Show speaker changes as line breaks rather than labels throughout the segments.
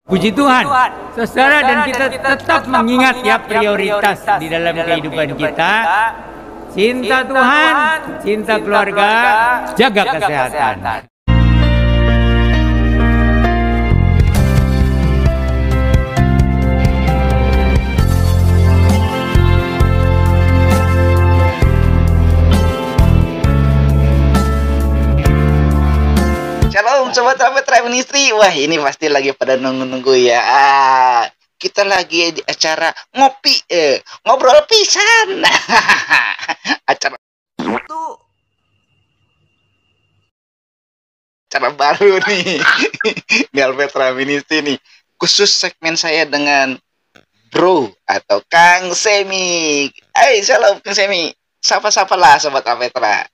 Puji Tuhan, saudara, dan kita tetap mengingat ya prioritas di dalam kehidupan kita. Cinta Tuhan, cinta keluarga, jaga kesehatan.
Shalom Sobat Rapid Ministry. Wah, ini pasti lagi pada nunggu-nunggu ya. Kita lagi di acara ngopi, ngobrol pisan. Acara itu acara baru nih. Di Alpetra Ministry nih. Khusus segmen saya dengan Bro atau Kang Semi. Shalom Kang Semi. Sapa-sapa lah Sobat Alpetra.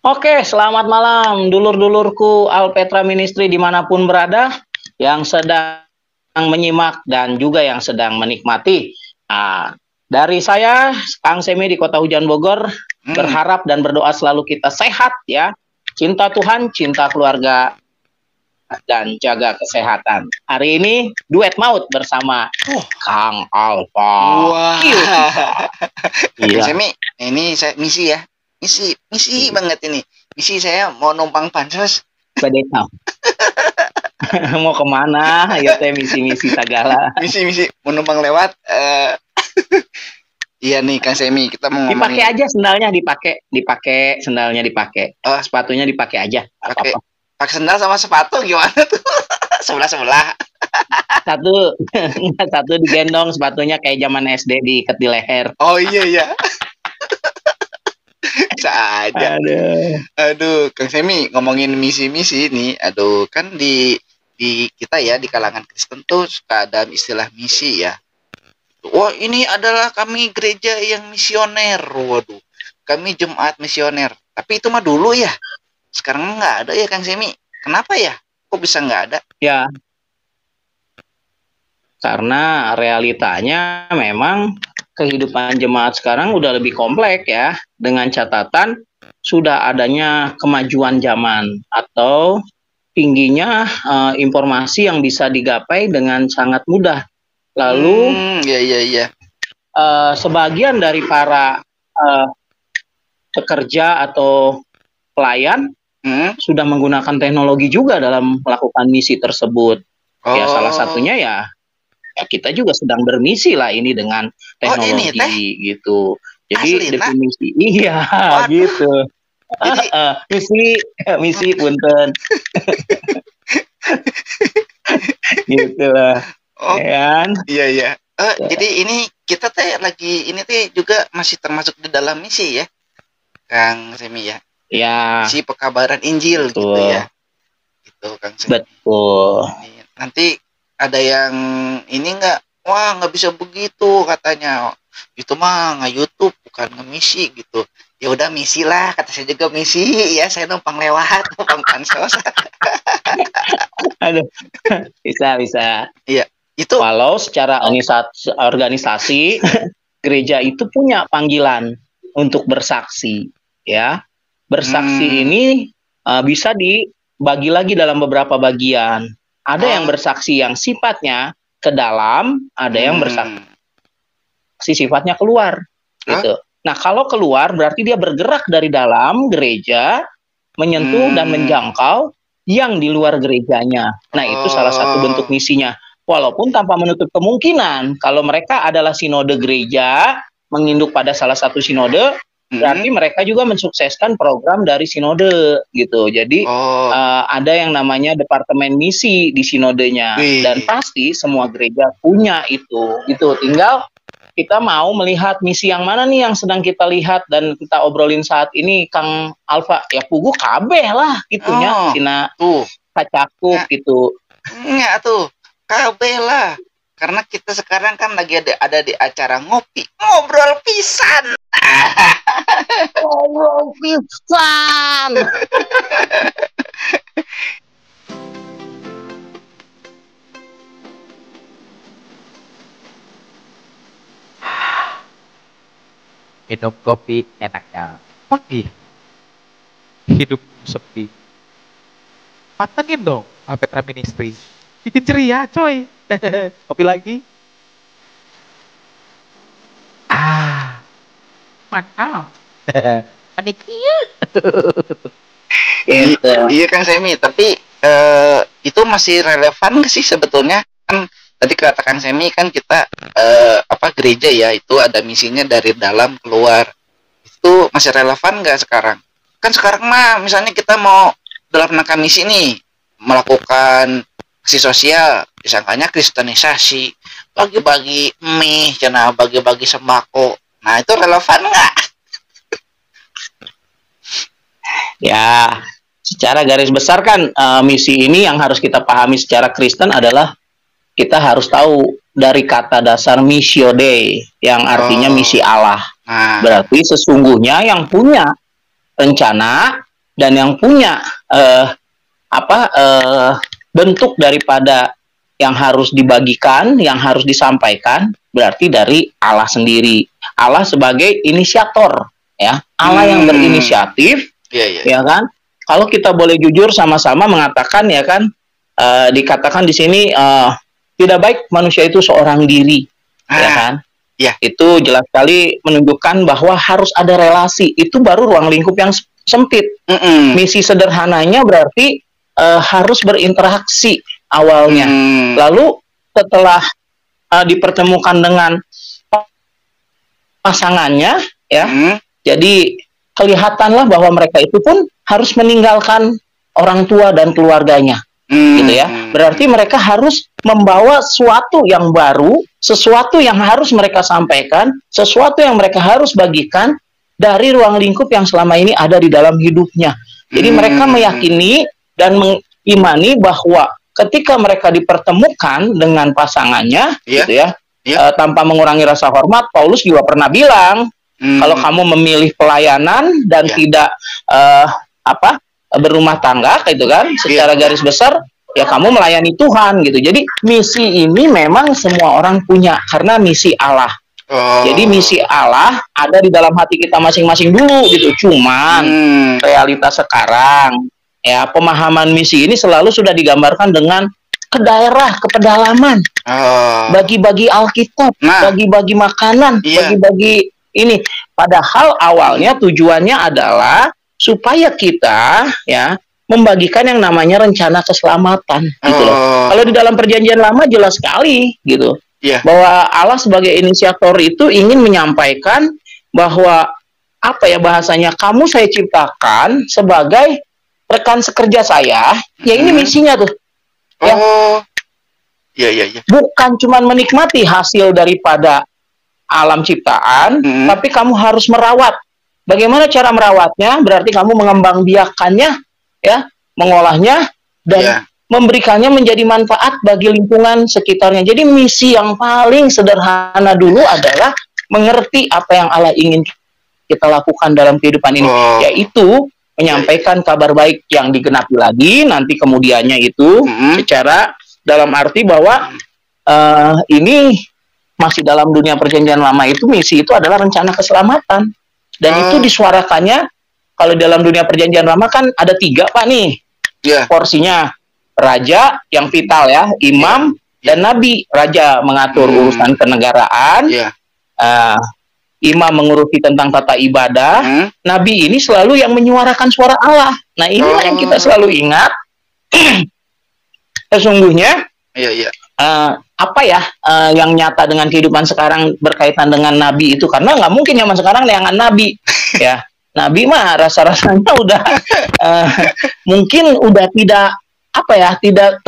Oke, selamat malam dulur-dulurku Alpetra Ministry dimanapun berada, yang sedang menyimak dan juga yang sedang menikmati. Dari saya, Kang Semi di Kota Hujan Bogor, berharap dan berdoa selalu kita sehat ya. Cinta Tuhan, cinta keluarga, dan jaga kesehatan. Hari ini duet maut bersama Kang Alfa.
Wah.
Iya.
Semi, ini saya misi ya. Misi banget ini. Misi saya mau numpang pansos.
Badetau. Mau kemana? Ayo teh misi-misi segala.
Misi mau numpang lewat. Iya nih Kang Semi, kita mau ngomongin.
Dipakai aja sendalnya, dipakai sendalnya dipakai. Sepatunya dipakai aja.
Pakai sendal sama sepatu gimana tuh? Sebelah.
Satu digendong, sepatunya kayak zaman SD diikat di leher.
Oh iya. Saja. Aduh, Kang Semi ngomongin misi-misi nih. Aduh, kan di kita ya di kalangan Kristen tuh suka ada istilah misi ya. Wah, ini adalah kami gereja yang misioner. Waduh, kami jemaat misioner. Tapi itu mah dulu ya. Sekarang nggak ada ya Kang Semi. Kenapa ya? Kok bisa nggak ada?
Ya, karena realitanya memang kehidupan jemaat sekarang udah lebih kompleks ya, dengan catatan sudah adanya kemajuan zaman atau tingginya informasi yang bisa digapai dengan sangat mudah. Lalu sebagian dari para pekerja atau pelayan sudah menggunakan teknologi juga dalam melakukan misi tersebut. Ya salah satunya ya kita juga sedang bermisi lah ini dengan teknologi gitu. Jadi definisi gitu. Jadi misi punten. Gitu lah.
Iya. Jadi ini kita teh lagi ini teh juga masih termasuk di dalam misi ya, Kang Semi ya.
Ya.
Misi pekabaran Injil gitu ya. Gitu Kang Semi.
Betul.
Nanti ada yang ini nggak bisa begitu katanya. Itu mah nge-YouTube bukan nge-misi gitu. Ya udah misi lah, kata saya juga misi ya, saya numpang lewat, numpang pansos.
Aduh. Bisa.
Iya, itu
kalau secara organisasi gereja itu punya panggilan untuk bersaksi ya. Bersaksi ini bisa dibagi lagi dalam beberapa bagian. Ada yang bersaksi yang sifatnya ke dalam, ada yang bersaksi sifatnya keluar, gitu. Nah, kalau keluar berarti dia bergerak dari dalam gereja, menyentuh dan menjangkau yang di luar gerejanya. Nah, itu salah satu bentuk misinya. Walaupun tanpa menutup kemungkinan, kalau mereka adalah sinode gereja, menginduk pada salah satu sinode, berarti mereka juga mensukseskan program dari sinode gitu. Jadi ada yang namanya departemen misi di sinodenya. Dan pasti semua gereja punya itu. Gitu. Tinggal kita mau melihat misi yang mana nih yang sedang kita lihat dan kita obrolin saat ini, Kang Alfa. Ya pugu kabeh lah gitunya. Cina kacakup gitu.
Enggak tuh, kabeh lah. Karena kita sekarang kan lagi ada di acara ngopi, ngobrol pisan.
Ngobrol pisan.
Minum kopi enaknya pagi. Hidup sepi. Pantengin dong Alpetra Ministry.
Bikin ceria, coy. Kopi lagi. Mantap. Panikia.
Gitu.
Iya Kang Semi, tapi itu masih relevan nggak sih sebetulnya? Kan tadi kata Kang Semi kan kita gereja ya, itu ada misinya dari dalam keluar. Itu masih relevan nggak sekarang? Kan sekarang mah misalnya kita mau dalam rangka misi nih melakukan aksi sosial, disangkanya kristenisasi, bagi-bagi mie, bagi-bagi sembako. Nah itu relevan nggak?
Ya, secara garis besar kan misi ini yang harus kita pahami secara Kristen adalah kita harus tahu dari kata dasar missio Dei yang artinya misi Allah.
Nah,
Berarti sesungguhnya yang punya rencana dan yang punya bentuk daripada yang harus dibagikan, yang harus disampaikan, berarti dari Allah sendiri. Allah sebagai inisiator, ya. Allah yang berinisiatif.
iya.
Ya kan? Kalau kita boleh jujur sama-sama mengatakan ya kan, dikatakan di sini tidak baik manusia itu seorang diri, ya kan?
Iya.
Itu jelas sekali menunjukkan bahwa harus ada relasi. Itu baru ruang lingkup yang sempit. Misi sederhananya berarti harus berinteraksi awalnya. Lalu setelah dipertemukan dengan pasangannya, ya, jadi kelihatanlah bahwa mereka itu pun harus meninggalkan orang tua dan keluarganya, gitu ya. Berarti mereka harus membawa sesuatu yang baru, sesuatu yang harus mereka sampaikan, sesuatu yang mereka harus bagikan dari ruang lingkup yang selama ini ada di dalam hidupnya. Jadi mereka meyakini dan mengimani bahwa ketika mereka dipertemukan dengan pasangannya, gitu ya, tanpa mengurangi rasa hormat, Paulus juga pernah bilang, kalau kamu memilih pelayanan dan tidak berumah tangga, gitu kan, secara garis besar, ya kamu melayani Tuhan, gitu. Jadi misi ini memang semua orang punya karena misi Allah. Jadi misi Allah ada di dalam hati kita masing-masing dulu, gitu. Cuman realitas sekarang, ya pemahaman misi ini selalu sudah digambarkan dengan ke daerah, ke pedalaman, bagi-bagi Alkitab, bagi-bagi makanan, bagi-bagi ini. Padahal awalnya tujuannya adalah supaya kita ya membagikan yang namanya rencana keselamatan, gitu loh. Kalau di dalam perjanjian lama jelas sekali, gitu, bahwa Allah sebagai inisiator itu ingin menyampaikan bahwa apa ya bahasanya, kamu saya ciptakan sebagai rekan sekerja saya, ya ini misinya tuh.
Iya.
Bukan cuma menikmati hasil daripada alam ciptaan, tapi kamu harus merawat. Bagaimana cara merawatnya? Berarti kamu mengembangbiakannya, ya, mengolahnya dan memberikannya menjadi manfaat bagi lingkungan sekitarnya. Jadi misi yang paling sederhana dulu adalah mengerti apa yang Allah ingin kita lakukan dalam kehidupan ini, yaitu menyampaikan kabar baik yang digenapi lagi nanti kemudiannya itu secara dalam arti bahwa ini masih dalam dunia perjanjian lama itu misi itu adalah rencana keselamatan dan itu disuarakannya kalau dalam dunia perjanjian lama kan ada 3 Pak nih porsinya, raja yang vital ya, imam dan nabi. Raja mengatur urusan kenegaraan, imam mengurusi tentang tata ibadah, nabi ini selalu yang menyuarakan suara Allah. Nah inilah yang kita selalu ingat. Sesungguhnya apa ya yang nyata dengan kehidupan sekarang berkaitan dengan nabi itu, karena nggak mungkin zaman sekarang layangan nabi ya. Nabi mah rasa-rasanya udah mungkin udah tidak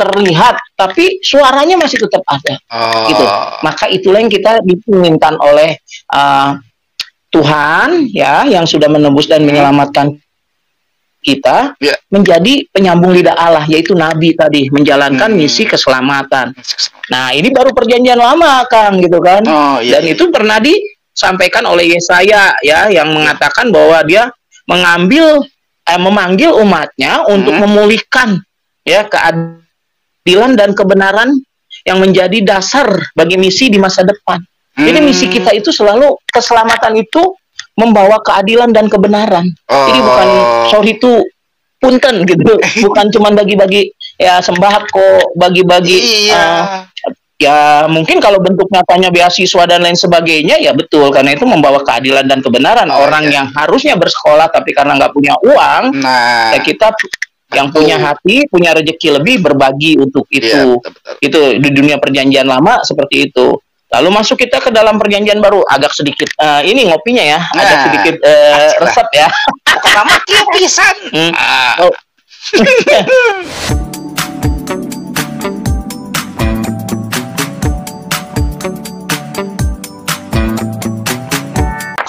terlihat, tapi suaranya masih tetap ada, gitu. Maka itulah yang kita diinginkan oleh Tuhan ya, yang sudah menebus dan menyelamatkan kita menjadi penyambung lidah Allah, yaitu nabi tadi, menjalankan misi keselamatan. Nah ini baru perjanjian lama Kang, gitu kan. Dan itu pernah disampaikan oleh Yesaya ya, yang mengatakan bahwa dia memanggil umatnya untuk memulihkan ya keadilan dan kebenaran yang menjadi dasar bagi misi di masa depan. Jadi misi kita itu selalu, keselamatan itu membawa keadilan dan kebenaran. Jadi bukan sorry itu punten gitu, bukan cuma bagi-bagi ya sembako, bagi-bagi.
Iya.
Ya mungkin kalau bentuk nyatanya beasiswa dan lain sebagainya ya betul, karena itu membawa keadilan dan kebenaran. Orang yang harusnya bersekolah tapi karena nggak punya uang,
Nah,
ya kita yang punya hati, punya rezeki lebih berbagi untuk itu.
Iya, betul.
Itu di dunia perjanjian lama seperti itu. Lalu masuk kita ke dalam perjanjian baru, agak sedikit ini ngopinya ya, agak sedikit resep ya.
Lama kieu pisan.
Oh.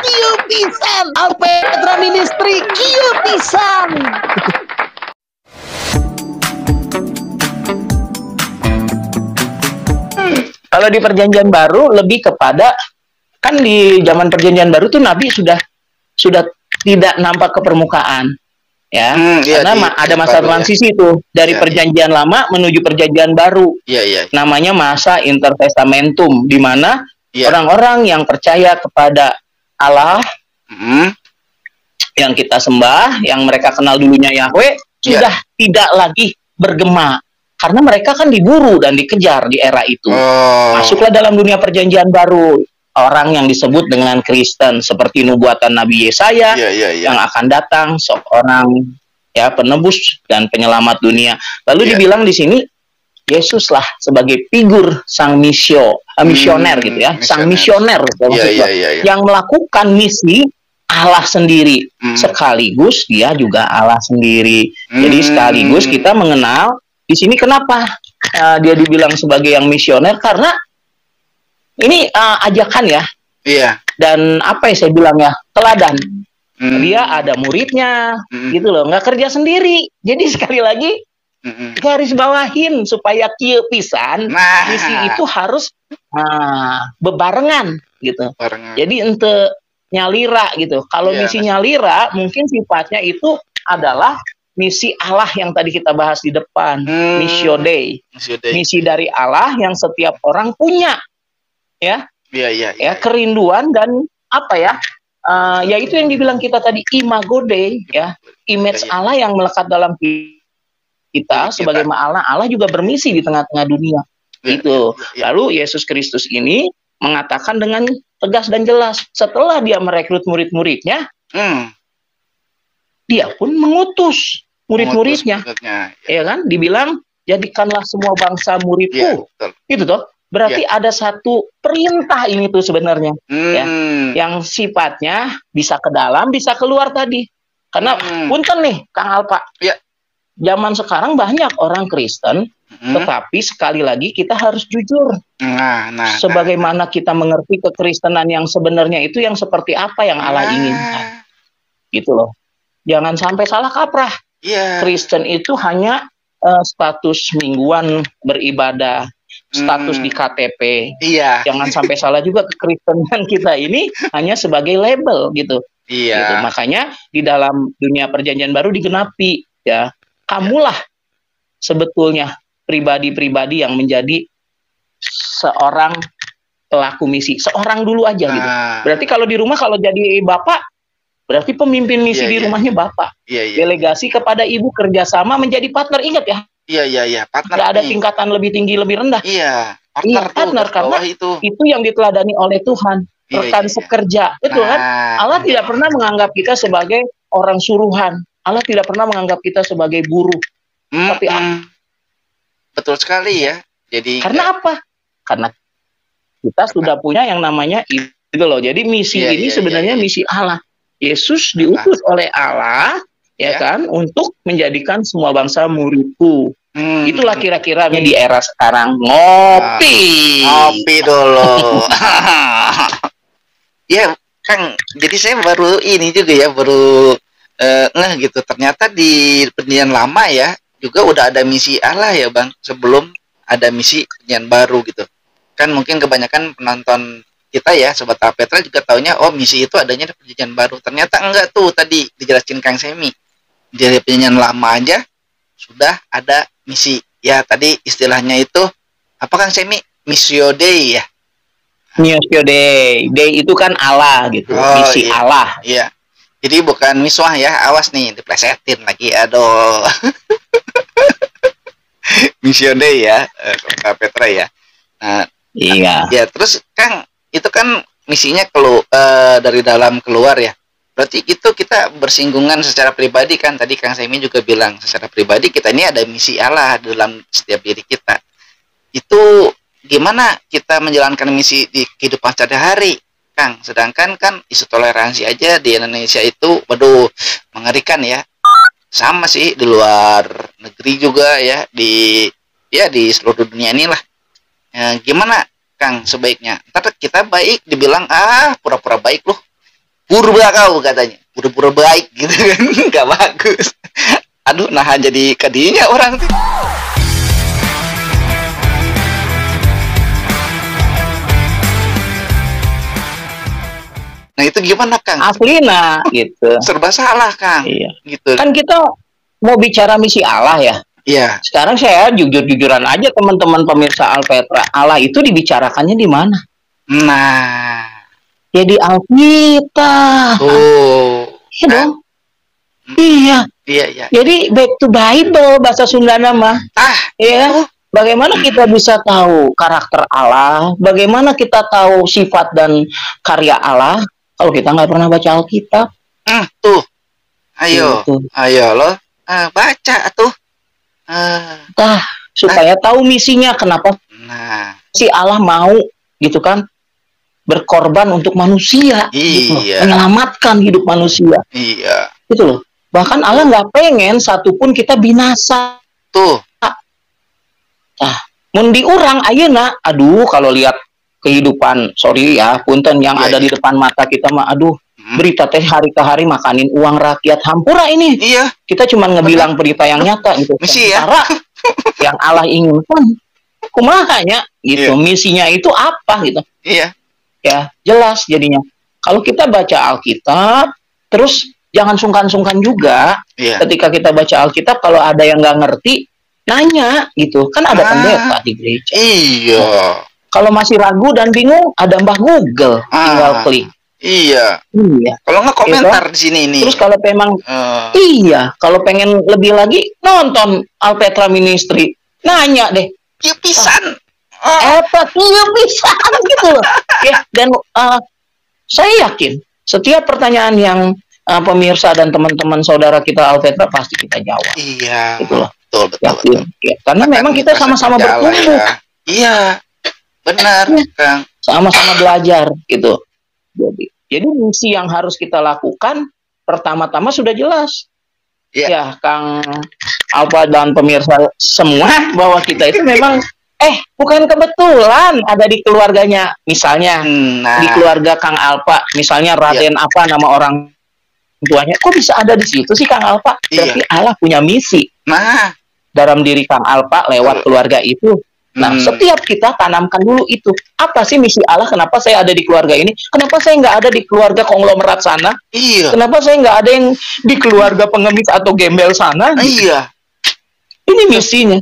Kieu pisan, Alpe Petra Ministry, kieu pisan. Kalau di perjanjian baru lebih kepada, kan di zaman perjanjian baru tuh Nabi sudah tidak nampak ke permukaan, ya, karena ada masa transisi tuh dari perjanjian lama menuju perjanjian baru. Namanya masa intertestamentum, di mana orang-orang yang percaya kepada Allah, yang kita sembah, yang mereka kenal dulunya Yahweh, sudah tidak lagi bergema. Karena mereka kan diburu dan dikejar di era itu. Masuklah dalam dunia perjanjian baru orang yang disebut dengan Kristen, seperti nubuatan Nabi Yesaya yang akan datang, seorang ya penebus dan penyelamat dunia. Lalu dibilang di sini Yesuslah sebagai figur sang misioner gitu ya, sang misioner yang melakukan misi Allah sendiri, sekaligus dia juga Allah sendiri. Jadi sekaligus kita mengenal di sini kenapa dia dibilang sebagai yang misioner, karena ini ajakan ya. Dan apa yang saya bilang ya, teladan. Dia ada muridnya, gitu loh, nggak kerja sendiri. Jadi sekali lagi garis bawahin supaya kieu pisan, misi itu harus bebarengan gitu. Jadi ente nyalira gitu. Kalau misi nyalira mungkin sifatnya itu adalah misi Allah yang tadi kita bahas di depan, Missio Dei. Misi dari Allah yang setiap orang punya, ya, kerinduan dan apa ya, yaitu yang dibilang kita tadi Imago Dei, ya, image Allah yang melekat dalam kita sebagai Allah juga bermisi di tengah-tengah dunia. Itu. Lalu Yesus Kristus ini mengatakan dengan tegas dan jelas, setelah dia merekrut murid-muridnya, dia pun mengutus murid-muridnya, ya kan? Dibilang jadikanlah semua bangsa muridku, gitu toh. Berarti ada satu perintah ini tuh sebenarnya, ya, yang sifatnya bisa ke dalam, bisa keluar tadi. Karena punten nih, Kang Alpa, zaman sekarang banyak orang Kristen, tetapi sekali lagi kita harus jujur. Sebagaimana kita mengerti kekristenan yang sebenarnya itu yang seperti apa yang Allah inginkan, gitu loh. Jangan sampai salah kaprah. Kristen itu hanya status mingguan beribadah, status di KTP. Jangan sampai salah juga, kekristenan kita ini hanya sebagai label gitu. Gitu. Makanya di dalam dunia perjanjian baru digenapi, ya, kamulah sebetulnya pribadi-pribadi yang menjadi seorang pelaku misi. Seorang dulu aja gitu. Berarti kalau di rumah, kalau jadi bapak, berarti pemimpin misi di rumahnya bapak. Delegasi kepada ibu, kerjasama menjadi partner. Ingat ya. Partner. Tidak ada tingkatan lebih tinggi, lebih rendah. Partner karena itu yang diteladani oleh Tuhan. Rekan sekerja, itu kan. Allah tidak pernah menganggap kita sebagai orang suruhan. Allah tidak pernah menganggap kita sebagai buruh. Tapi
betul sekali ya. Jadi
karena apa? Karena kita sudah punya yang namanya itu loh. Jadi misi ini sebenarnya misi Allah. Yesus diutus oleh Allah, ya kan, untuk menjadikan semua bangsa muridku. Itulah kira-kira di era sekarang. Ngopi
dulu. Ya, Kang. Jadi saya baru ini juga ya, baru gitu. Ternyata di perjanjian lama ya juga udah ada misi Allah ya, Bang. Sebelum ada misi perjanjian baru gitu. Kan mungkin kebanyakan penonton kita ya, Sobat Petra juga taunya, oh misi itu adanya di perjanjian baru. Ternyata enggak tuh, tadi dijelasin Kang Semi. Dari perjanjian lama aja sudah ada misi. Ya, tadi istilahnya itu apa Kang Semi? Missio Dei ya.
Missio Dei. Dei itu kan Allah gitu. Misi Allah.
Iya. Jadi bukan miswah ya. Awas nih, diplesetin lagi. Aduh. Mission Day ya, Kak Petra ya. Nah,
Iya.
ya terus Kang, itu kan misinya dari dalam keluar ya. Berarti itu kita bersinggungan secara pribadi kan, tadi Kang Semi juga bilang secara pribadi kita ini ada misi Allah dalam setiap diri kita. Itu gimana kita menjalankan misi di kehidupan sehari-hari, Kang? Sedangkan kan isu toleransi aja di Indonesia itu, waduh, mengerikan ya. Sama sih di luar negeri juga ya, di seluruh dunia inilah. Ya, gimana Kang sebaiknya? Ntar kita baik dibilang pura-pura baik loh. Purba kau katanya, pura-pura baik gitu kan, nggak bagus. Aduh, nahan jadi kadinya orang tuh. Nah itu gimana Kang?
Aslina gitu.
Serba salah Kang.
Iya.
Gitu.
Kan kita mau bicara misi Allah ya.
Iya.
Sekarang saya jujur-jujuran aja teman-teman pemirsa Alpetra. Allah itu dibicarakannya di mana?
Nah.
Ya di Alkitab.
Oh.
Iya dong. Iya.
Iya, iya.
Jadi back to Bible bahasa Sunda nama. Ya. Bagaimana kita bisa tahu karakter Allah? Bagaimana kita tahu sifat dan karya Allah kalau kita nggak pernah baca Alkitab?
Tuh. Ayo.
Gitu.
Ayo lo. Baca tuh.
Supaya tahu misinya, kenapa
Nah.
si Allah mau gitu kan berkorban untuk manusia, gitu loh.
Iya.
Menyelamatkan hidup manusia,
Iya.
gitu loh. Bahkan Allah nggak pengen satupun kita binasa.
Tuh.
Mun diurang ayeuna, aduh kalau lihat kehidupan, sorry ya, punten yang
Iya,
ada di depan mata kita mah, aduh, berita teh hari ke hari makanin uang rakyat, hampura ini.
Iya.
Kita cuma ngebilang berita yang nyata gitu.
Misi ya.
Sementara yang Allah inginkan, kumahanya gitu.
Iya.
Misinya itu apa gitu?
Iya.
Ya jelas jadinya. Kalau kita baca Alkitab, terus jangan sungkan-sungkan juga.
Iya.
Ketika kita baca Alkitab, kalau ada yang nggak ngerti, nanya gitu. Kan ada pendeta di gereja.
Iya.
Kalau masih ragu dan bingung, ada Mbah Google, tinggal klik.
Iya.
Iya.
Kalau nggak komentar di sini nih.
Terus kalau memang iya, kalau pengen lebih lagi nonton Alpetra Ministry, nanya deh.
ya pisan.
Iya bisa gitu loh. Ya, dan saya yakin setiap pertanyaan yang pemirsa dan teman-teman saudara kita Alpetra pasti kita jawab.
Iya.
Gitu loh.
Betul.
Yakin. Ya, karena memang kita sama-sama bertumbuh.
Ya. Iya. Benar, Kang.
Sama-sama belajar gitu. Jadi misi yang harus kita lakukan pertama-tama sudah jelas.
Iya.
Ya, Kang Alpa dan pemirsa semua bahwa kita itu memang bukan kebetulan ada di keluarganya. Misalnya di keluarga Kang Alpa, misalnya Raden apa nama orang tuanya, kok bisa ada di situ sih Kang Alpa? Berarti Allah punya misi.
Nah,
dalam diri Kang Alpa lewat keluarga itu. Nah, setiap kita tanamkan dulu itu. Apa sih misi Allah? Kenapa saya ada di keluarga ini? Kenapa saya nggak ada di keluarga konglomerat sana?
Iya.
Kenapa saya nggak ada yang di keluarga pengemis atau gembel sana?
Iya.
Ini misinya.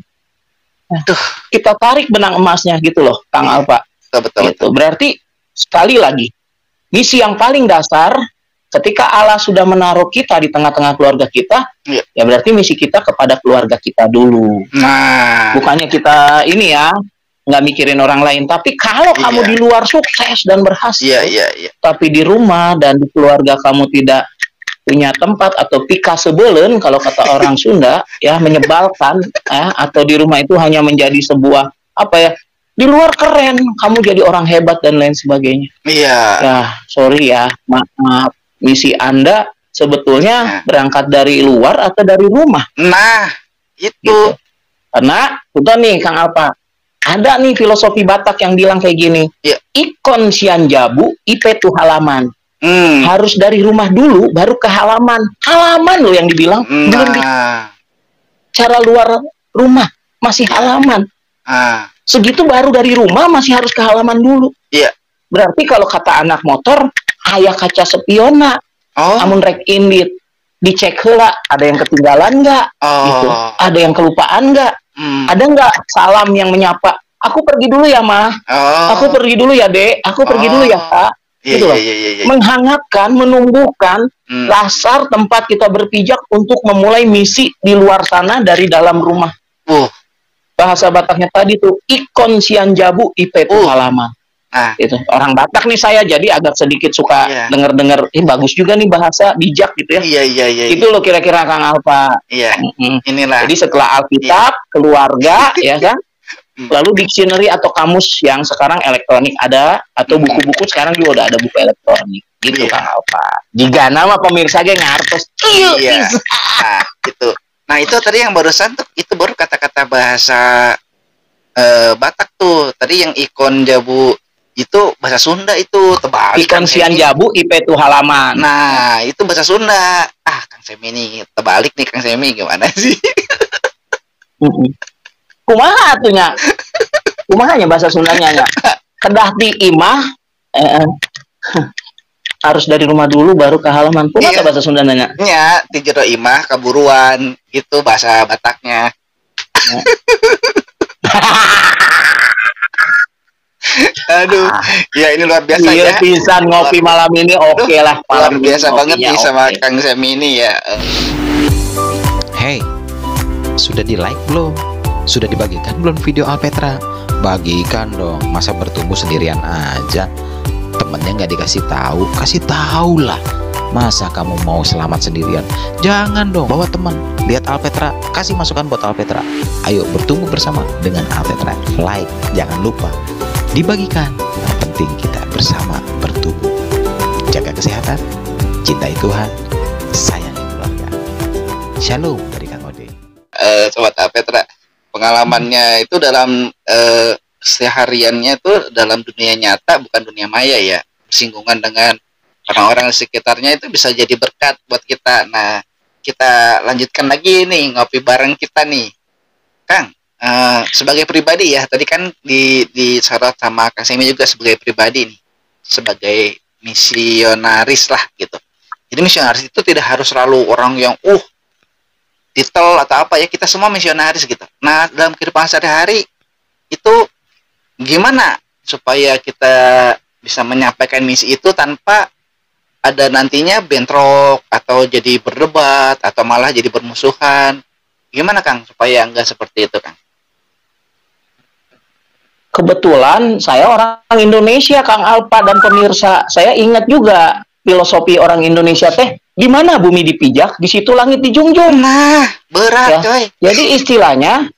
Nah, kita tarik benang emasnya gitu loh, Kang Alpa.
Betul.
Gitu. Berarti sekali lagi, misi yang paling dasar ketika Allah sudah menaruh kita di tengah-tengah keluarga kita, ya berarti misi kita kepada keluarga kita dulu.
Nah,
bukannya kita ini ya nggak mikirin orang lain, tapi kalau kamu di luar sukses dan berhasil, tapi di rumah dan di keluarga kamu tidak punya tempat atau pika sebelen kalau kata orang Sunda ya, menyebalkan ya, atau di rumah itu hanya menjadi sebuah apa ya, di luar keren kamu jadi orang hebat dan lain sebagainya.
Iya.
Ya sorry ya, maaf. Misi Anda sebetulnya berangkat dari luar atau dari rumah.
Nah, itu.
Gitu. Karena udah nih Kang Alpa, ada nih filosofi Batak yang bilang kayak gini. Ikon sian jabu, IP tuh halaman. Harus dari rumah dulu, baru ke halaman. Halaman loh yang dibilang. Belum cara luar rumah, masih halaman. Segitu baru dari rumah, masih harus ke halaman dulu. Berarti kalau kata anak motor, ayah kaca spiona, amun rek indit dicek heula, ada yang ketinggalan nggak, gitu, ada yang kelupaan nggak, ada nggak salam yang menyapa, aku pergi dulu ya mah, aku pergi dulu ya dek, aku pergi dulu ya kak, gitu loh. Menghangatkan, menumbuhkan dasar tempat kita berpijak untuk memulai misi di luar sana dari dalam rumah. bahasa Bataknya tadi tuh ikon sian jabu IP tuh halaman.
Nah,
Itu orang Batak nih saya, jadi agak sedikit suka
Iya.
denger-denger, bagus juga nih bahasa bijak gitu ya.
iya.
Itu loh kira-kira Kang Alfa.
Iya.
Mm-mm.
Inilah.
Jadi setelah Alkitab, keluarga, ya kan,
Hmm.
lalu dictionary atau kamus yang sekarang elektronik ada, atau buku-buku sekarang juga udah ada buku elektronik. Gitu
Iya.
Kang Alfa. Jika nama pemirsa ge ngartos.
Iya. Nah, itu. Nah, itu tadi yang barusan tuh, itu baru kata-kata bahasa Batak tuh. Tadi yang ikon jabu itu bahasa Sunda itu, terbalik.
Ikon sian jabu IP tuh halaman.
Nah, itu bahasa Sunda. Kang Semi nih, terbalik nih Kang Semi, gimana sih?
Kumaha atunya? Kumahanya bahasa Sundanya nya? Kedah di imah, harus dari rumah dulu baru ke halaman. Kumaha
Iya.
bahasa Sundanya?
Nya, di jero imah kaburuan, gitu bahasa Bataknya. Aduh, ya ini luar biasa
Iya
ya.
pisan ngopi malam ini oke lah.
Luar
Malam
biasa
ini
banget
ngopinya
nih sama
oke.
Kang Semi ini ya.
Hey, sudah di like belum? Sudah dibagikan belum video Alpetra? Bagikan dong, masa bertumbuh sendirian aja. Temennya nggak dikasih tahu, kasih tahu lah. Masa kamu mau selamat sendirian? Jangan dong, bawa teman. Lihat Alpetra, kasih masukan buat Alpetra. Ayo bertumbuh bersama dengan Alpetra. Like, jangan lupa dibagikan. Yang penting kita bersama bertumbuh. Jaga kesehatan, cintai Tuhan, sayangi keluarga. Shalom dari Kang Ode.
Sobat Alpetra, pengalamannya itu dalam sehariannya itu dalam dunia nyata, bukan dunia maya ya. Bersinggungan dengan orang-orang di sekitarnya itu bisa jadi berkat buat kita. Nah, kita lanjutkan lagi nih ngopi bareng kita nih, Kang. Sebagai pribadi ya, tadi kan disorot sama Kang Semi juga sebagai pribadi nih, sebagai misionaris lah gitu. Jadi misionaris itu tidak harus selalu orang yang titel atau apa ya, kita semua misionaris gitu. Nah, dalam kehidupan sehari-hari itu gimana supaya kita bisa menyampaikan misi itu tanpa ada nantinya bentrok atau jadi berdebat atau malah jadi bermusuhan. Gimana Kang supaya enggak seperti itu, Kang?
Kebetulan saya orang Indonesia, Kang Alpa dan pemirsa. Saya ingat juga filosofi orang Indonesia teh, di mana bumi dipijak, di situ langit dijunjung.
Nah, berat
Ya.
coy.
Jadi istilahnya,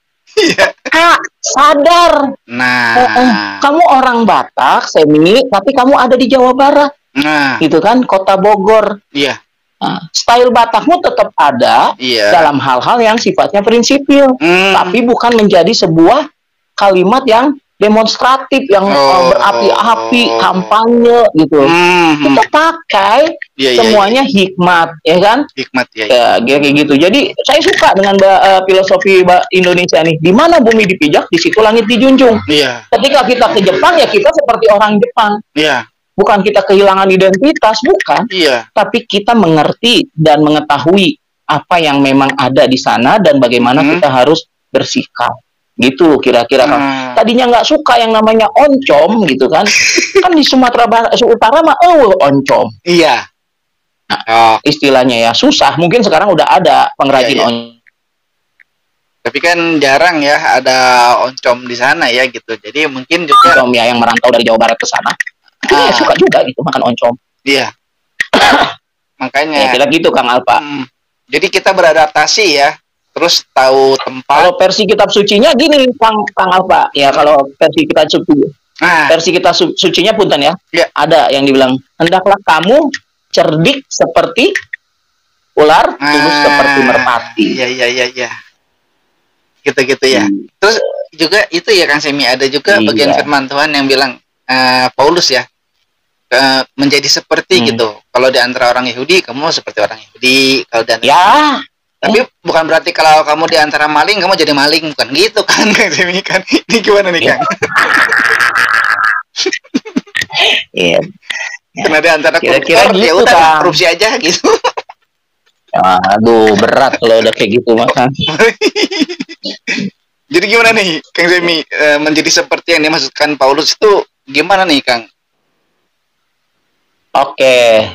sadar.
Nah,
Kamu orang Batak, Semi, tapi kamu ada di Jawa Barat,
nah,
gitu kan, kota Bogor.
iya,
Nah, style Batakmu tetap ada
iya.
dalam hal-hal yang sifatnya prinsipil, tapi bukan menjadi sebuah kalimat yang demonstratif, yang berapi-api, kampanye gitu. Kita pakai
Iya,
semuanya hikmat, ya kan?
hikmat ya.
Ya, kayak gitu. Jadi saya suka dengan filosofi Indonesia nih. Di mana bumi dipijak, di situ langit dijunjung.
Iya,
Ketika kita ke Jepang, ya kita seperti orang Jepang.
iya,
Bukan kita kehilangan identitas, bukan.
iya.
Tapi kita mengerti dan mengetahui apa yang memang ada di sana dan bagaimana kita harus bersikap. Gitu loh kira-kira kan. Tadinya nggak suka yang namanya oncom gitu kan. Kan di Sumatera Utara mah oncom.
Iya.
Istilahnya ya susah. Mungkin sekarang udah ada pengrajin
Iya, iya.
oncom.
Tapi kan jarang ya ada oncom di sana ya gitu. Jadi mungkin juga
Ya yang merantau dari Jawa Barat ke sana. Itu ya suka juga gitu makan oncom.
iya.
Ya
Makanya.
kira gitu Kang Alpa.
Jadi kita beradaptasi ya. Terus tahu tempat.
Kalau versi kitab sucinya gini Kang Alpa. Ya kalau versi kitab suci.
Nah,
Versi kitab sucinya punten ya.
Iya.
Ada yang dibilang, hendaklah kamu cerdik seperti ular, tulus seperti merpati.
Iya. Gitu-gitu ya. Terus juga itu ya Kang Semi, ada juga
Iya.
bagian firman Tuhan yang bilang Paulus ya, menjadi seperti gitu. Kalau di antara orang Yahudi kamu seperti orang Yahudi, kalau di antara
Ya,
tapi bukan berarti kalau kamu di antara maling kamu jadi maling, bukan gitu kan Kang Semi kan. Ini gimana nih Kang?
iya.
Karena di antara
Kira-kira
koruptor, ya
gitu,
udah
Kang.
korupsi aja gitu.
Aduh, berat kalau udah kayak gitu makan.
Jadi gimana nih Kang Semi, menjadi seperti yang dimaksudkan Paulus itu gimana nih Kang?
Oke,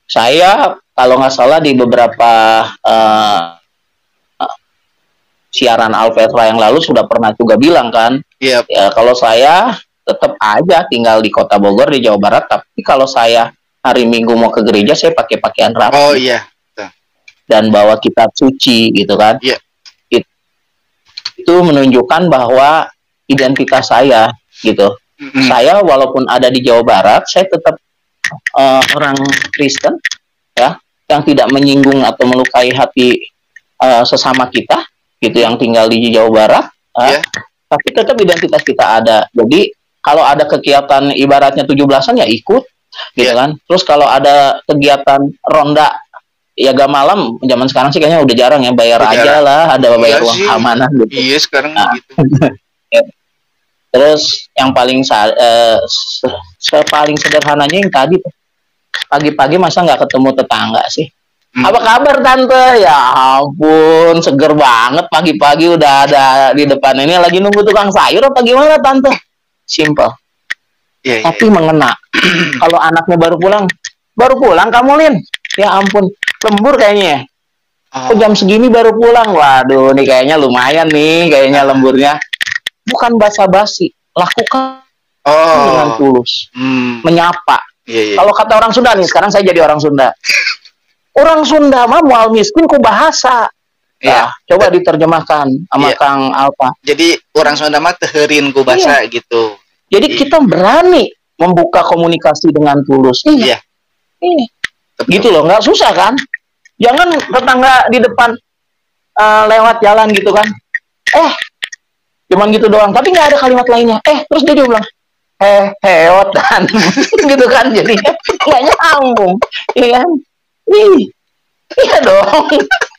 saya kalau nggak salah di beberapa siaran Alpetra yang lalu sudah pernah juga bilang kan,
Iya.
ya kalau saya tetap aja tinggal di Kota Bogor di Jawa Barat, tapi kalau saya hari Minggu mau ke gereja saya pakai pakaian rapi
Oh iya.
dan bawa kitab suci gitu kan.
Iya.
Itu menunjukkan bahwa identitas saya gitu. Saya walaupun ada di Jawa Barat, saya tetap orang Kristen ya, yang tidak menyinggung atau melukai hati sesama kita gitu yang tinggal di Jawa Barat.
Iya.
Tapi tetap identitas kita ada. Jadi kalau ada kegiatan ibaratnya 17-an ya ikut gitu
Iya.
kan. Terus kalau ada kegiatan ronda Yaga malam, zaman sekarang sih kayaknya udah jarang ya, bayar
Udah
aja
jarang.
lah, ada
Iya
bayar uang
sih.
keamanan gitu.
Iya sekarang
Nah.
begitu.
Terus yang paling paling sederhananya yang tadi tuh, pagi-pagi masa nggak ketemu tetangga sih? Apa kabar tante? Ya ampun, seger banget pagi-pagi udah ada di depan ini, lagi nunggu tukang sayur apa gimana tante? Simple,
Iya, iya.
tapi mengena. Kalau anaknya baru pulang kamu Lin? Ya ampun, lembur kayaknya ya.
Oh,
Kok jam segini baru pulang? Waduh, nih kayaknya lumayan nih, kayaknya lemburnya. Bukan basa-basi, lakukan dengan
oh.
tulus, menyapa.
Iya, iya.
Kalau kata orang Sunda nih, sekarang saya jadi orang Sunda. Orang Sunda mah mual miskin ku bahasa.
Iya.
Nah, coba diterjemahkan sama
Iya.
Kang Alpa.
Jadi orang Sunda mah teherin ku basa gitu.
Jadi kita berani membuka komunikasi dengan tulus.
Iya.
Ini.
Betul.
Gitu loh, nggak susah kan? Jangan tetangga di depan lewat jalan gitu kan. Cuman gitu doang, tapi nggak ada kalimat lainnya. Terus dia juga bilang, heot kan. Gitu kan, jadinya nggak nyambung. Iya kan? Iya dong.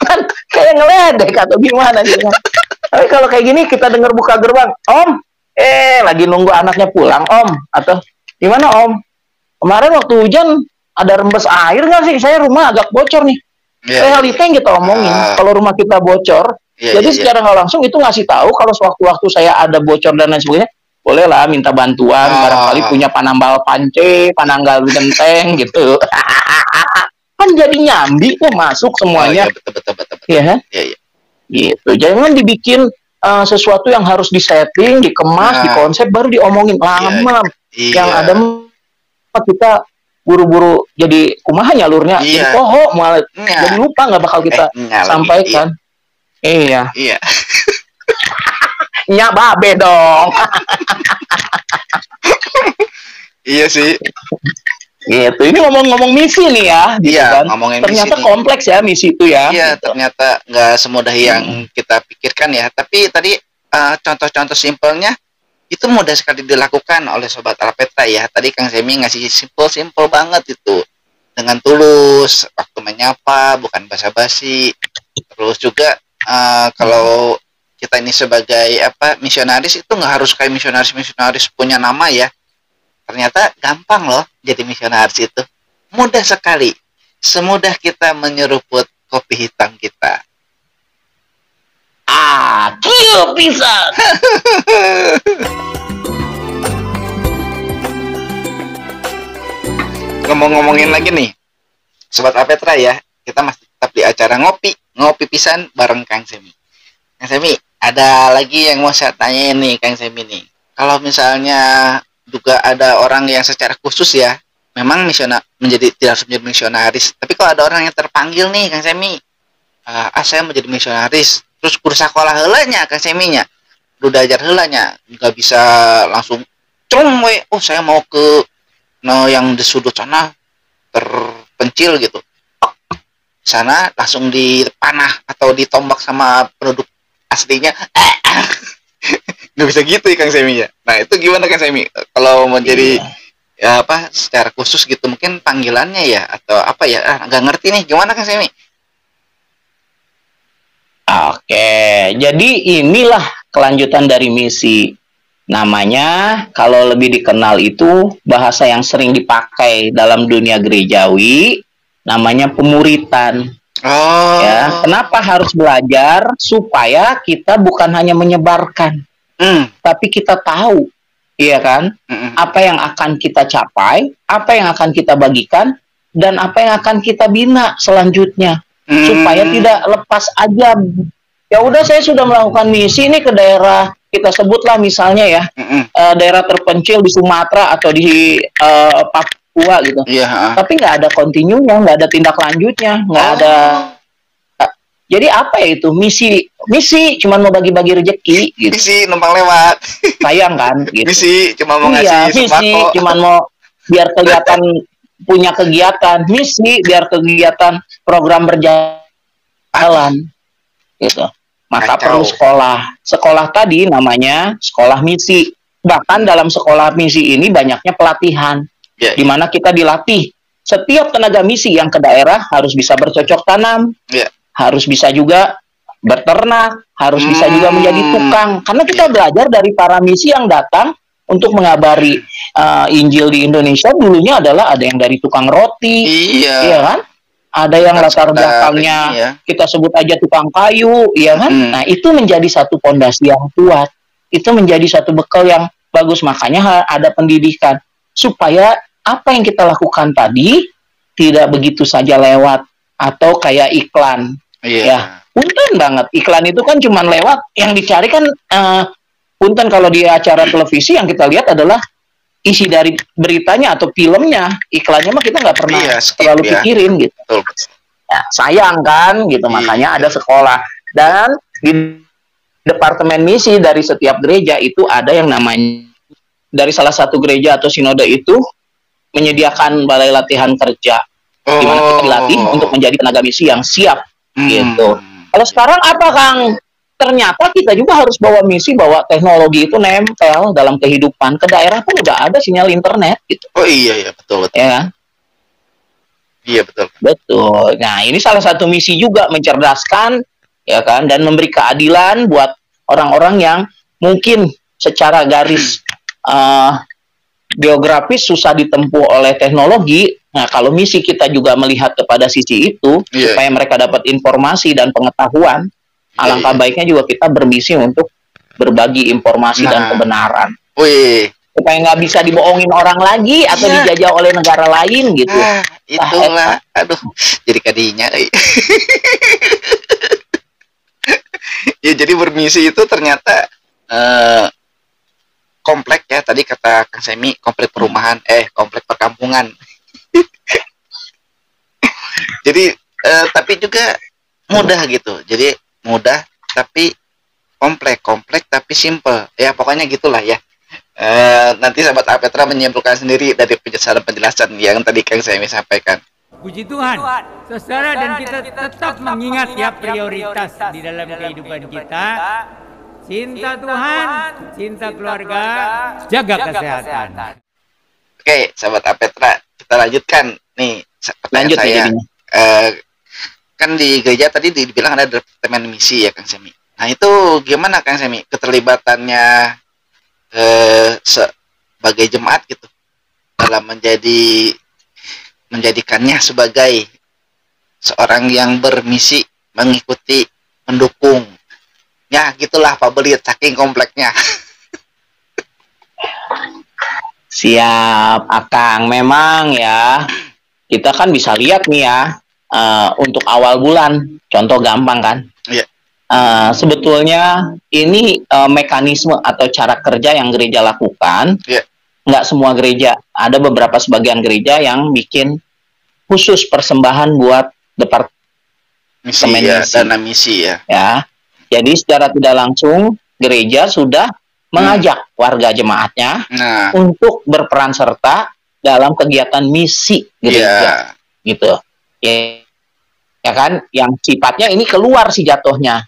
Kan kayak ngeledek atau gimana gitu. Tapi kalau kayak gini kita dengar buka gerbang, Om, lagi nunggu anaknya pulang, Om. Atau gimana Om? Kemarin waktu hujan ada rembes air nggak sih? Saya rumah agak bocor nih.
Iya,
Realita yang kita omongin, kalau rumah kita bocor,
iya,
jadi
iya,
secara nggak langsung itu ngasih tahu kalau sewaktu-waktu saya ada bocor dan lain sebagainya, bolehlah minta bantuan, barangkali punya panambal pance, pananggal genteng gitu. Kan jadi nyambi tuh masuk
Oh,
semuanya,
iya, betul.
ya kan?
Iya, iya.
Gitu. Jangan dibikin sesuatu yang harus disetting, dikemas,
Nah.
dikonsep, baru diomongin lama.
Iya.
Yang ada kita buru-buru jadi kumaha nyalurnya,
Iya.
jadi poho, malah
Nya.
jadi lupa nggak bakal kita
Nya lagi.
sampaikan. Iya.
Iya.
Nya babe dong.
Iya sih.
Gitu. Ini ngomong-ngomong misi nih ya, gitu
Iya,
kan.
ngomongin
Ternyata
misi nih.
kompleks ya misi itu ya.
Iya,
gitu.
ternyata nggak semudah yang kita pikirkan ya. Tapi tadi contoh-contoh simpelnya itu mudah sekali dilakukan oleh Sobat Alpetra ya. Tadi Kang Semi ngasih simpel banget itu. Dengan tulus, waktu menyapa, bukan basa-basi. Terus juga kalau kita ini sebagai misionaris itu nggak harus kayak misionaris punya nama ya. Ternyata gampang loh jadi misionaris itu. Mudah sekali. Semudah kita menyeruput kopi hitam kita.
Kieu pisan.
Ngomong-ngomongin lagi nih, Sobat Alpetra ya, kita masih tetap di acara ngopi pisan bareng Kang Semi. Kang Semi, ada lagi yang mau saya tanyain nih Kang Semi nih. Kalau misalnya juga ada orang yang secara khusus ya, memang menjadi tidak harus menjadi misionaris, tapi kalau ada orang yang terpanggil nih Kang Semi, saya mau jadi misionaris, terus kudu sakola heulanya Kang Seminya, kudu ajar heulanya, nggak bisa langsung saya mau ke yang di sudut sana terpencil gitu, sana langsung dipanah atau ditombak sama penduduk aslinya, nggak bisa gitu ya Kang Semi ya. Nah itu gimana Kang Semi kalau mau jadi secara khusus gitu, mungkin panggilannya ya atau apa ya, nggak ngerti nih gimana Kang Semi.
Oke, jadi inilah kelanjutan dari misi. Namanya, kalau lebih dikenal itu bahasa yang sering dipakai dalam dunia gerejawi, namanya pemuritan.
Oh.
Ya, kenapa harus belajar? Supaya kita bukan hanya menyebarkan, tapi kita tahu, iya kan? Apa yang akan kita capai, apa yang akan kita bagikan, dan apa yang akan kita bina selanjutnya. Supaya tidak lepas aja Ya udah, saya sudah melakukan misi nih ke daerah, kita sebutlah misalnya ya, daerah terpencil di Sumatera atau di Papua gitu.
Iya.
Tapi nggak ada continue-nya, nggak ada tindak lanjutnya, nggak ada. Jadi apa ya itu misi cuman mau bagi-bagi rezeki gitu.
Misi numpang lewat.
Sayang kan gitu.
Misi cuma mau
Iya,
ngasih
misi
sembako.
cuman mau biar kelihatan punya kegiatan, misi biar kegiatan program berjalan gitu. Maka
Kacau.
perlu sekolah tadi namanya sekolah misi. Bahkan dalam sekolah misi ini banyaknya pelatihan,
Ya,
di mana kita dilatih. Setiap tenaga misi yang ke daerah harus bisa bercocok tanam,
ya.
harus bisa juga berternak, harus bisa juga menjadi tukang. Karena kita belajar dari para misi yang datang untuk mengabari Injil di Indonesia, dulunya adalah ada yang dari tukang roti,
Iya.
iya kan? Ada yang
Tukang
latar
soda,
belakangnya
iya.
kita sebut aja tukang kayu, iya kan? Nah, itu menjadi satu pondasi yang kuat. Itu menjadi satu bekal yang bagus. Makanya ada pendidikan supaya apa yang kita lakukan tadi tidak begitu saja lewat atau kayak iklan.
Iya.
Ya, punten banget. Iklan itu kan cuma lewat, yang dicari kan punten kalau di acara televisi yang kita lihat adalah isi dari beritanya atau filmnya. Iklannya mah kita nggak pernah
Iya, skip
terlalu
ya.
pikirin gitu.
Betul.
Ya, sayang kan gitu.
Iya.
Makanya ada sekolah, dan di departemen misi dari setiap gereja itu ada yang namanya, dari salah satu gereja atau sinode itu menyediakan balai latihan kerja, di mana kita dilatih untuk menjadi tenaga misi yang siap gitu. Kalau sekarang apa, Kang? Ternyata kita juga harus bawa misi, bawa teknologi itu nempel dalam kehidupan. Ke daerah pun udah ada sinyal internet gitu.
Oh iya, betul.
Ya kan?
Iya, betul.
Betul. Nah, ini salah satu misi juga, mencerdaskan, ya kan, dan memberi keadilan buat orang-orang yang mungkin secara garis geografis susah ditempuh oleh teknologi. Nah, kalau misi kita juga melihat kepada sisi itu, supaya mereka dapat informasi dan pengetahuan, alangkah baiknya juga kita bermisi untuk berbagi informasi dan kebenaran.
Wih,
supaya nggak bisa dibohongin orang lagi atau dijajah oleh negara lain gitu.
Itulah, aduh, jadi kadinya. Ya, jadi bermisi itu ternyata komplek ya, tadi kata Kang Semi, komplek perumahan, komplek perkampungan. Jadi tapi juga mudah gitu. Jadi mudah tapi komplek tapi simple. Ya pokoknya gitulah ya. Nanti sahabat Alpetra menyimpulkan sendiri dari penjelasan yang tadi Kang Semi sampaikan.
Puji Tuhan, saudara, dan kita tetap mengingat ya prioritas di dalam kehidupan kita. Cinta Tuhan, cinta keluarga, jaga kesehatan.
Oke, sahabat Alpetra, kita lanjutkan nih pertanyaan
Lanjut
saya.
nih,
Kan di gereja tadi dibilang ada departemen misi ya Kang Semi. Nah itu gimana Kang Semi keterlibatannya sebagai jemaat gitu dalam menjadikannya sebagai seorang yang bermisi, mengikuti, mendukung. Ya gitulah Pak Belit, saking kompleknya.
Siap, Akang. Memang ya, kita kan bisa lihat nih ya, untuk awal bulan, contoh gampang kan.
Iya.
Sebetulnya ini mekanisme atau cara kerja yang gereja lakukan.
Iya.
Nggak semua gereja, ada beberapa sebagian gereja yang bikin khusus persembahan buat departemen
Misi ya, dana misi ya.
ya. Jadi secara tidak langsung gereja sudah mengajak warga jemaatnya untuk berperan serta dalam kegiatan misi gereja, gitu. Ya kan, yang sifatnya ini keluar sih jatuhnya,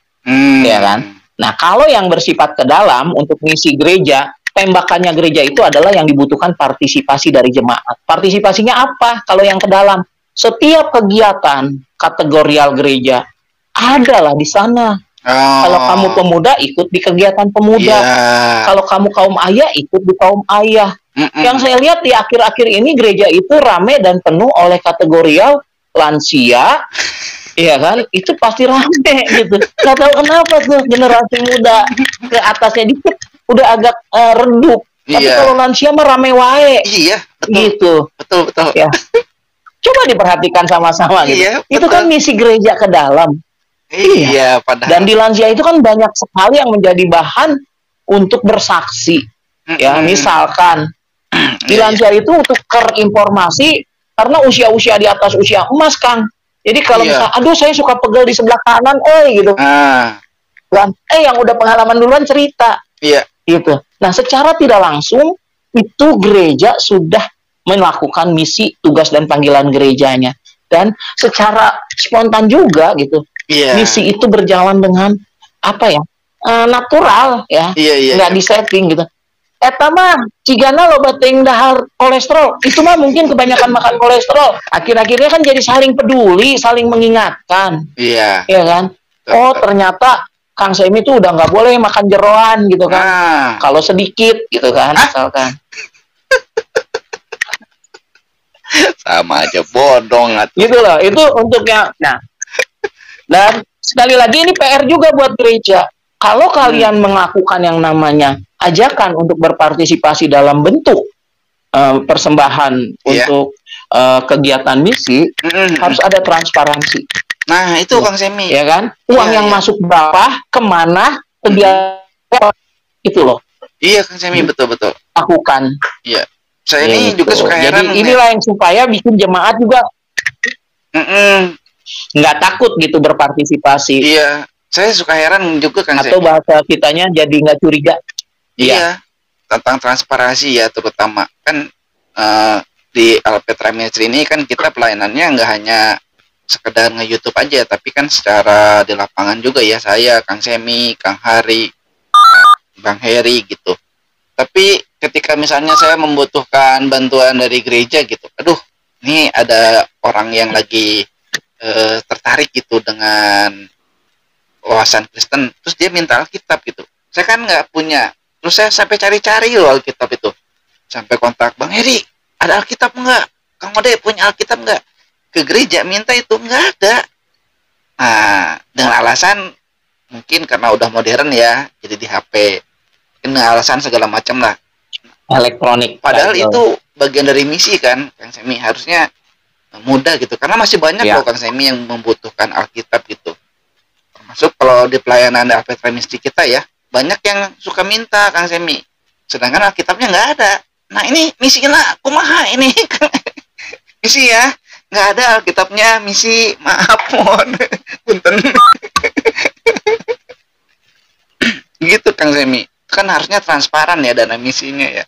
ya kan. Nah, kalau yang bersifat ke dalam untuk misi gereja, tembakannya gereja itu adalah yang dibutuhkan partisipasi dari jemaat. Partisipasinya apa? Kalau yang ke dalam, setiap kegiatan kategorial gereja adalah di sana. Kalau kamu pemuda, ikut di kegiatan pemuda. Kalau kamu kaum ayah, ikut di kaum ayah. Yang saya lihat di akhir-akhir ini gereja itu rame dan penuh oleh kategorial lansia, ya kan? Itu pasti rame gitu. Nggak tahu kenapa tuh generasi muda ke atasnya dikit udah agak redup. Tapi kalau lansia mah rame wae.
Iya, betul.
Gitu.
Betul.
Ya. Coba diperhatikan sama-sama gitu.
Iya,
itu kan misi gereja ke dalam.
Iya, padahal.
Dan di lansia itu kan banyak sekali yang menjadi bahan untuk bersaksi. Ya, misalkan di lansia itu tukar informasi karena usia-usia di atas usia emas, Kang. Jadi kalau misalnya, aduh saya suka pegel di sebelah kanan, gitu. Kan, yang udah pengalaman duluan cerita.
Iya.
Gitu. Nah, secara tidak langsung itu gereja sudah melakukan misi, tugas dan panggilan gerejanya. Dan secara spontan juga gitu. Misi itu berjalan dengan apa ya? Natural ya. Nggak disetting gitu. Eta mah cigana loba teuing dahar kolesterol. Itu mah mungkin kebanyakan makan kolesterol. Akhir-akhirnya kan jadi saling peduli, saling mengingatkan. Iya kan? Oh, ternyata Kang Semi itu udah nggak boleh makan jeroan gitu kan. Kalau sedikit gitu kan, misalkan.
Sama aja bodong atuh.
Gitu loh, itu untuknya. Nah, dan sekali lagi ini PR juga buat gereja. Kalau kalian melakukan yang namanya ajakan untuk berpartisipasi dalam bentuk persembahan untuk kegiatan misi, harus ada transparansi.
Nah, itu Kang Semi.
Ya kan? Uang yang masuk berapa, kemana, kegiatan itu loh.
Iya, Kang Semi, betul-betul.
Lakukan.
Iya. Saya ini juga suka heran.
Jadi inilah yang supaya bikin jemaat juga nggak takut gitu berpartisipasi.
Iya. Saya suka heran juga Kang Semi.
Atau bahasa kitanya jadi nggak curiga.
Iya. Tentang transparansi ya terutama. Kan di Alpetra Ministry ini kan kita pelayanannya nggak hanya sekedar nge-YouTube aja, tapi kan secara di lapangan juga ya, saya, Kang Semi, Kang Hari, Bang Heri gitu. Tapi ketika misalnya saya membutuhkan bantuan dari gereja gitu, aduh, ini ada orang yang lagi tertarik gitu dengan wawasan Kristen, terus dia minta Alkitab gitu. Saya kan nggak punya, terus saya sampai cari-cari loh Alkitab itu, sampai kontak Bang Heri, ada Alkitab nggak? Kang Ode punya Alkitab nggak? Ke gereja minta itu nggak ada. Nah, dengan alasan mungkin karena udah modern ya, jadi di HP, dengan alasan segala macam lah.
Elektronik.
Padahal itu bagian dari misi kan, Kang Semi, harusnya mudah gitu, karena masih banyak loh Kang Semi yang membutuhkan Alkitab gitu. Termasuk kalau di pelayanan Alpetra Ministry kita ya, banyak yang suka minta Kang Semi, sedangkan Alkitabnya nggak ada. Nah ini misi lah, kumaha ini misi ya, nggak ada Alkitabnya, misi, maaf mohon punten. Gitu Kang Semi, kan harusnya transparan ya dana misinya ya.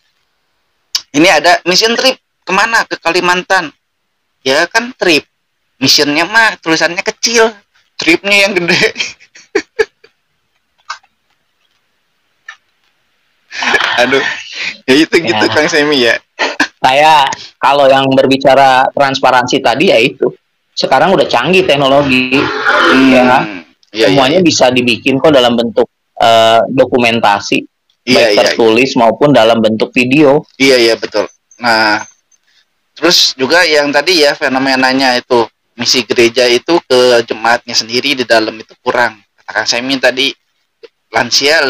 Ini ada mission trip kemana, ke Kalimantan ya kan, trip missionnya mah tulisannya kecil, tripnya yang gede. Aduh ya itu gitu Kang Semi ya.
Saya kalau yang berbicara transparansi tadi ya itu, sekarang udah canggih teknologi, semuanya bisa dibikin kok dalam bentuk dokumentasi, baik tertulis maupun dalam bentuk video. Iya
betul. Nah terus juga yang tadi ya fenomenanya itu misi gereja itu ke jemaatnya sendiri di dalam itu kurang. Katakan saya tadi lansia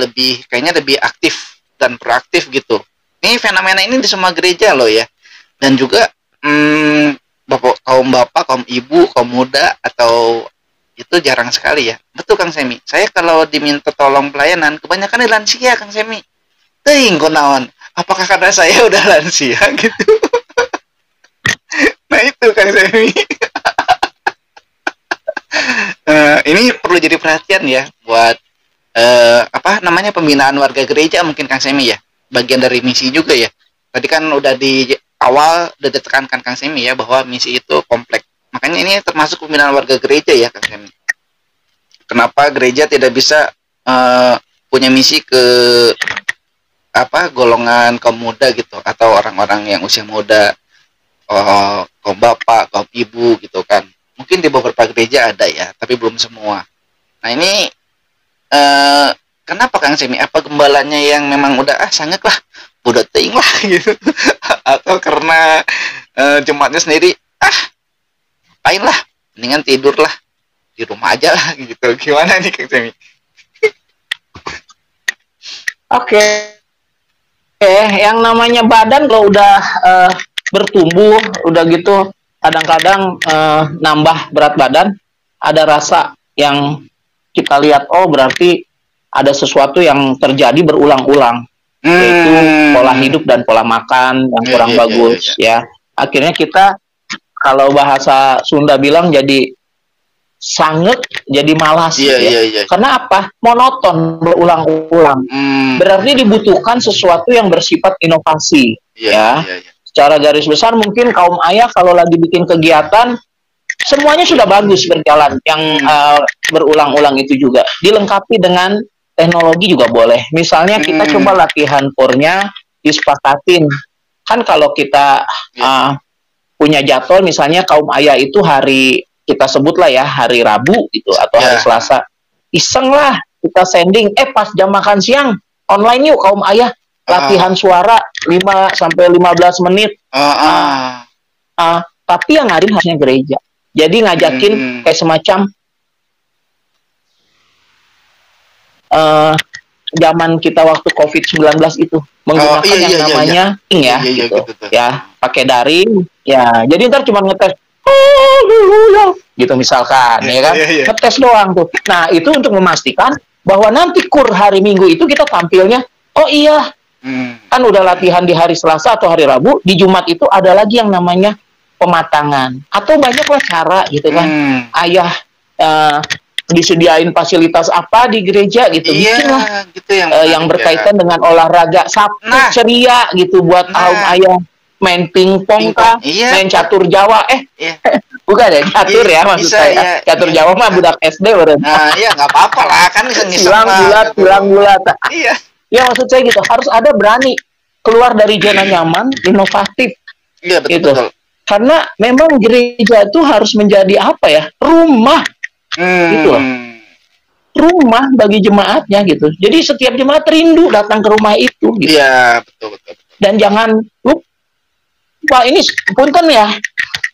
kayaknya lebih aktif dan proaktif gitu. Ini fenomena ini di semua gereja loh ya. Dan juga bapak, kaum ibu, kaum muda atau itu jarang sekali ya. Betul Kang Semi. Saya kalau diminta tolong pelayanan kebanyakan di lansia Kang Semi. Teuing kunaon? Apakah karena saya udah lansia gitu? Nah itu Kang Semi. Ini perlu jadi perhatian ya buat pembinaan warga gereja mungkin Kang Semi ya. Bagian dari misi juga ya. Tadi kan udah di awal udah ditekankan Kang Semi ya bahwa misi itu kompleks. Makanya ini termasuk pembinaan warga gereja ya Kang Semi. Kenapa gereja tidak bisa punya misi ke golongan kaum muda gitu, atau orang-orang yang usia muda, kaum bapak, kaum ibu gitu kan. Mungkin di beberapa gereja ada ya, tapi belum semua. Nah ini kenapa Kang Semi? Apa gembalanya yang memang udah sangat lah, udah ting lah gitu, atau karena jemaatnya sendiri apain lah, mendingan tidur lah di rumah aja lah gitu. Gimana nih Kang Semi?
Oke. Yang namanya badan kalau udah bertumbuh, udah gitu kadang-kadang nambah berat badan, ada rasa yang kita lihat, oh berarti ada sesuatu yang terjadi berulang-ulang, yaitu pola hidup dan pola makan yang kurang bagus ya. Akhirnya kita, kalau bahasa Sunda bilang, jadi sanget, jadi malas Karena apa? Monoton, berulang-ulang. Berarti dibutuhkan sesuatu yang bersifat inovasi ya. Secara garis besar mungkin kaum ayah kalau lagi bikin kegiatan semuanya sudah bagus berjalan, yang berulang-ulang itu juga dilengkapi dengan teknologi juga boleh. Misalnya kita coba latihan core-nya disepakatin. Kan kalau kita punya jadwal, misalnya kaum ayah itu hari, kita sebutlah ya hari Rabu gitu atau hari Selasa, iseng lah kita sending, pas jam makan siang online yuk kaum ayah, latihan suara 5-15 menit. Tapi yang ngadain harusnya gereja. Jadi ngajakin kayak semacam zaman kita waktu COVID-19 itu menggunakan yang namanya gitu. Ya, pakai daring. Ya, jadi ntar cuma ngetes gitu misalkan, ya kan? Ngetes doang tuh. Nah, itu untuk memastikan bahwa nanti kur hari Minggu itu kita tampilnya, kan udah latihan di hari Selasa atau hari Rabu, di Jumat itu ada lagi yang namanya pematangan. Atau banyaklah cara gitu kan. Ayah disediain fasilitas apa di gereja gitu, bikinlah
gitu
yang berkaitan dengan olahraga Sabtu ceria gitu buat kaum ayah, main pingpong kah, main catur Jawa, bukan ya catur ya maksud saya, catur Jawa mah budak SD baru.
Nggak apa-apa lah, kan bisa
silang bulat. Ya maksud saya gitu, harus ada berani keluar dari zona nyaman, inovatif.
Iya betul.
Gitu. Karena memang gereja itu harus menjadi apa ya, rumah. Gitu loh. Rumah bagi jemaatnya gitu. Jadi setiap jemaat rindu datang ke rumah itu gitu.
Iya, betul.
Dan jangan lupa, ini punten ya.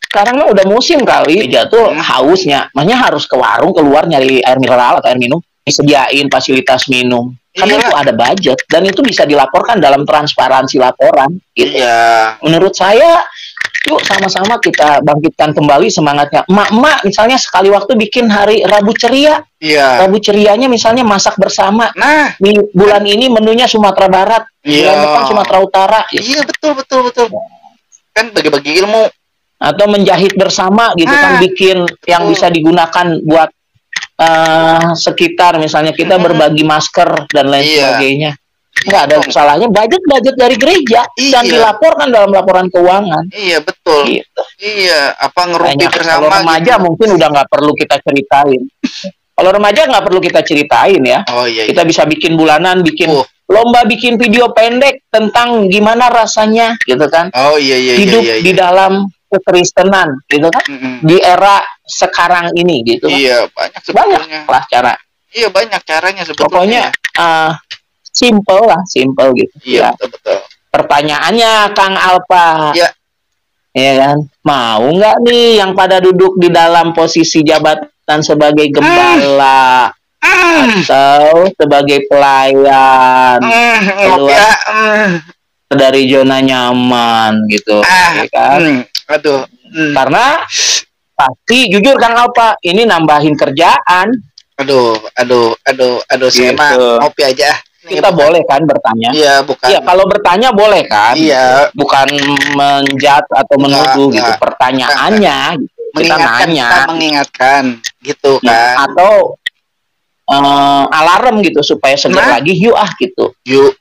Sekarang udah musim kali, gereja tuh hausnya. Makanya harus ke warung, keluar nyari air mineral atau air minum, disediain fasilitas minum. Karena itu ada budget dan itu bisa dilaporkan dalam transparansi laporan gitu. Menurut saya, yuk sama-sama kita bangkitkan kembali semangatnya. Emak-emak misalnya sekali waktu bikin hari Rabu ceria. Rabu cerianya misalnya masak bersama. Nah, di bulan ini menunya Sumatera Barat, bulan depan Sumatera Utara. Gitu.
Iya betul. Kan bagi-bagi ilmu.
Atau menjahit bersama gitu kan, bikin yang bisa digunakan buat sekitar, misalnya kita berbagi masker dan lain sebagainya. Nggak ada salahnya budget dari gereja dan dilaporkan dalam laporan keuangan.
Iya betul.
Gitu.
Iya, apa ngerupi bersama.
Kalau remaja gitu, mungkin udah nggak perlu kita ceritain. Kalau remaja nggak perlu kita ceritain ya. Kita bisa bikin bulanan, bikin lomba, bikin video pendek tentang gimana rasanya, gitu kan? Hidup di dalam kekristenan, gitu kan? Di era sekarang ini, gitu.
Iya,
banyak lah cara.
Iya, banyak caranya sebetulnya.
Pokoknya simple gitu.
Iya, betul.
Pertanyaannya Kang Alpa.
Iya
kan? Mau nggak nih yang pada duduk di dalam posisi jabatan sebagai gembala atau sebagai pelayan keluar dari zona nyaman gitu, ya kan? Karena pasti jujur Kang Alpa, ini nambahin kerjaan.
Saya mah ngopi aja.
Kita boleh kan bertanya?
Iya, bukan.
Iya, kalau bertanya boleh kan?
Iya.
Bukan menjat atau menuduh gitu. Pertanyaannya gitu. Kita nanya.
Kita mengingatkan gitu kan.
Atau alarm gitu supaya segar lagi, yuk gitu.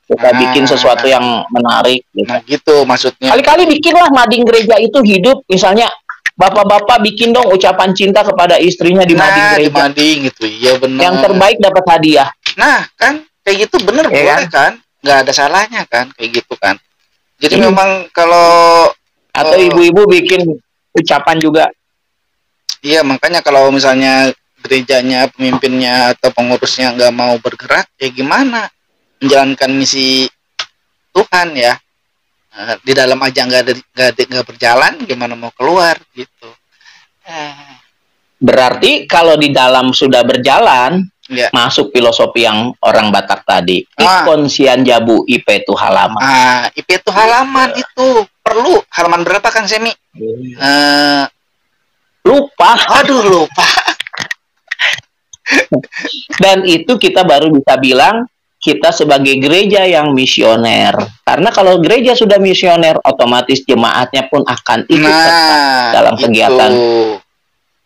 Kita bikin sesuatu yang menarik gitu.
Nah, gitu maksudnya.
Kali-kali bikinlah mading gereja itu hidup, misalnya bapak-bapak bikin dong ucapan cinta kepada istrinya di mading gereja.
Di mading gitu. Iya benar.
Yang terbaik dapat hadiah.
Nah, kan kayak gitu bener boleh kan? Nggak ada salahnya kan kayak gitu kan. Jadi memang kalau
atau ibu-ibu bikin ucapan juga.
Iya, makanya kalau misalnya gerejanya, pemimpinnya atau pengurusnya nggak mau bergerak, ya gimana menjalankan misi Tuhan ya? Di dalam aja nggak berjalan, gimana mau keluar gitu?
Berarti kalau di dalam sudah berjalan, masuk filosofi yang orang Batak tadi, ikonsian jabu IP itu halaman.
IP itu halaman itu perlu halaman berapa Kang Semi?
Lupa.
Aduh lupa.
Dan itu kita baru bisa bilang kita sebagai gereja yang misioner. Karena kalau gereja sudah misioner, otomatis jemaatnya pun akan ikut serta dalam kegiatan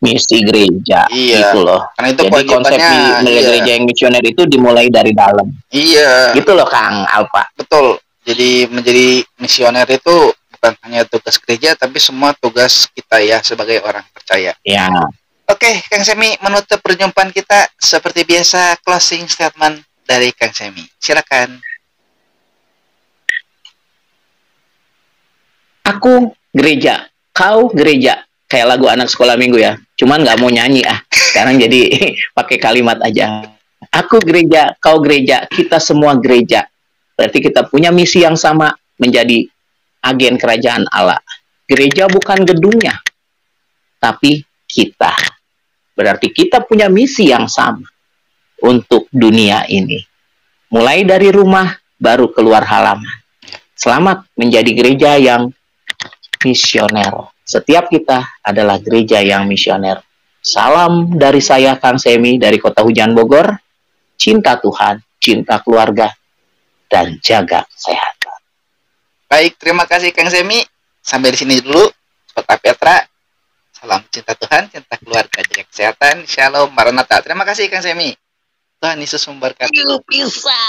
misi gereja.
Iya.
Gitu loh.
Karena itu
jadi konsep gereja yang misioner itu dimulai dari dalam.
Iya.
Gitu loh Kang Alfa.
Betul. Jadi menjadi misioner itu bukan hanya tugas gereja, tapi semua tugas kita ya sebagai orang percaya.
Ya.
Oke, Kang Semi, menutup perjumpaan kita seperti biasa, closing statement dari Kang Semi. Silakan.
Aku gereja, kau gereja. Kayak lagu anak sekolah minggu ya. Cuman nggak mau nyanyi Sekarang jadi pakai kalimat aja. Aku gereja, kau gereja, kita semua gereja. Berarti kita punya misi yang sama, menjadi agen kerajaan Allah. Gereja bukan gedungnya, tapi kita. Berarti kita punya misi yang sama untuk dunia ini. Mulai dari rumah, baru keluar halaman. Selamat menjadi gereja yang misioner. Setiap kita adalah gereja yang misioner. Salam dari saya, Kang Semi, dari Kota Hujan Bogor. Cinta Tuhan, cinta keluarga, dan jaga kesehatan.
Baik, terima kasih Kang Semi. Sampai di sini dulu. Kota Petra. Salam cinta Tuhan, cinta keluarga, jaga kesehatan. Shalom, Maranatha. Terima kasih Kang Semi. Tuhan Yesus memberkati.
Bisa.